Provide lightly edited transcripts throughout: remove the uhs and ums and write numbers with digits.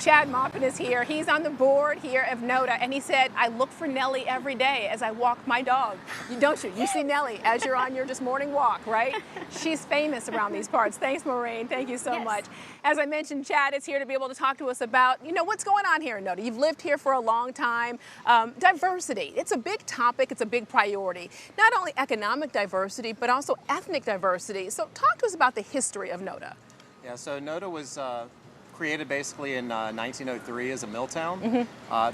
Chad Maupin is here. He's on the board here of NoDa, and he said, I look for Nellie every day as I walk my dog. Don't you? You see Nellie as you're on your just morning walk, right? She's famous around these parts. Thanks, Maureen. Thank you so much. As I mentioned, Chad is here to be able to talk to us about, what's going on here in NoDa. You've lived here for a long time. Diversity, it's a big topic. It's a big priority. Not only economic diversity, but also ethnic diversity. So talk to us about the history of NoDa. Yeah, so NoDa was created basically in 1903 as a mill town.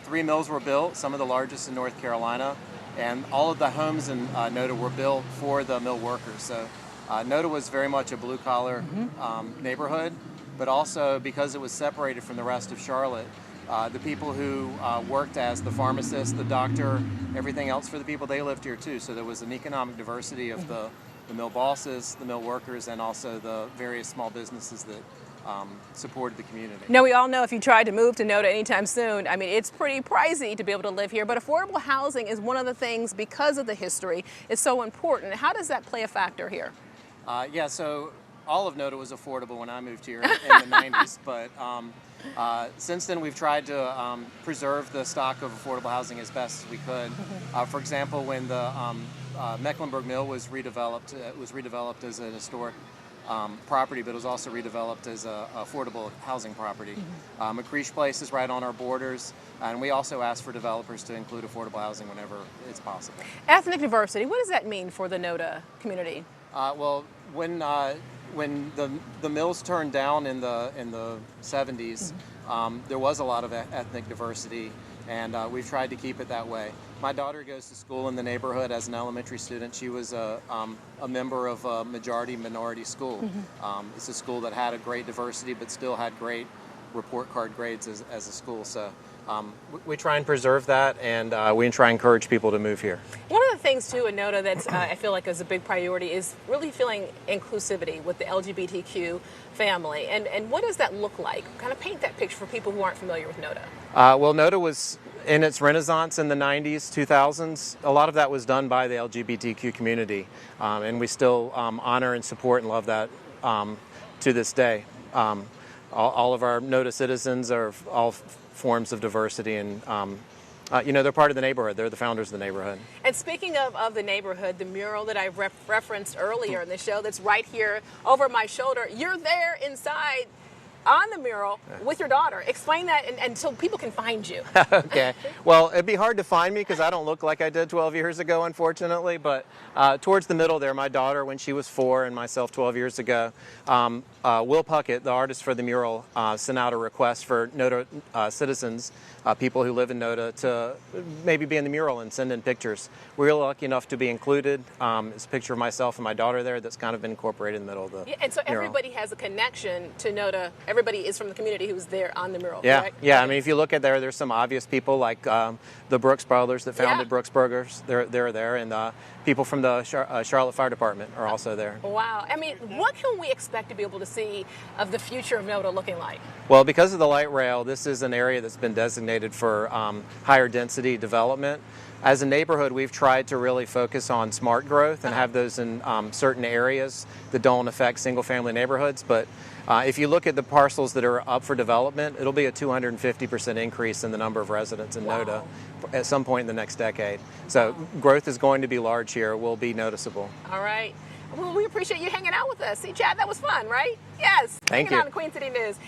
3 mills were built, some of the largest in North Carolina, and all of the homes in NoDa were built for the mill workers. So NoDa was very much a blue-collar neighborhood, but also because it was separated from the rest of Charlotte, the people who worked as the pharmacist, the doctor, everything else for the people, they lived here too. So there was an economic diversity of the mill bosses, the mill workers, and also the various small businesses that supported the community. Now, we all know if you tried to move to NoDa anytime soon, I mean, it's pretty pricey to be able to live here, but affordable housing is one of the things, because of the history, is so important. How does that play a factor here? Yeah, so all of NoDa was affordable when I moved here in the 90s, but since then we've tried to preserve the stock of affordable housing as best as we could. For example, when the Mecklenburg Mill was redeveloped, it was redeveloped as an historic property, but it was also redeveloped as an affordable housing property. McCreesh Place is right on our borders, and we also ask for developers to include affordable housing whenever it's possible. Ethnic diversity, what does that mean for the NoDa community? Well, when the mills turned down in the 70s, there was a lot of ethnic diversity, and we've tried to keep it that way. My daughter goes to school in the neighborhood as an elementary student. She was a member of a majority-minority school. It's a school that had a great diversity but still had great report card grades as a school. So we try and preserve that, and we try and encourage people to move here. One of the things, too, in NoDa that's I feel like is a big priority is really feeling inclusivity with the LGBTQ family. And what does that look like? Kind of paint that picture for people who aren't familiar with NoDa. Well, NoDa was in its renaissance in the 90s, 2000s. A lot of that was done by the LGBTQ community, and we still honor and support and love that to this day. All of our NoDa citizens are all forms of diversity, and they're part of the neighborhood. They're the founders of the neighborhood. And speaking of the neighborhood, the mural that I referenced earlier in the show that's right here over my shoulder, you're there inside on the mural with your daughter. Explain that and so people can find you. Okay. Well, it'd be hard to find me because I don't look like I did 12 years ago, unfortunately, but towards the middle there, my daughter when she was 4 and myself 12 years ago, Will Puckett, the artist for the mural, sent out a request for NoDa citizens, people who live in NoDa, to maybe be in the mural and send in pictures. We were lucky enough to be included. It's a picture of myself and my daughter there that's kind of been incorporated in the middle of the and so mural. Everybody has a connection to NoDa. Everybody is from the community who's there on the mural, yeah, correct? Yeah. I mean, if you look at there's some obvious people like the Brooks brothers that founded Brooks Burgers. They're there, and people from the Charlotte Fire Department are also there. Wow. I mean, what can we expect to be able to see of the future of NoDa looking like? Well, because of the light rail, this is an area that's been designated for higher density development. As a neighborhood, we've tried to really focus on smart growth and have those in certain areas that don't affect single-family neighborhoods. But if you look at the parcels that are up for development, it'll be a 250% increase in the number of residents in NoDa at some point in the next decade. So growth is going to be large here. It will be noticeable. All right. Well, we appreciate you hanging out with us. See, Chad, that was fun, right? Yes. Thank you. Hanging out in Queen City News.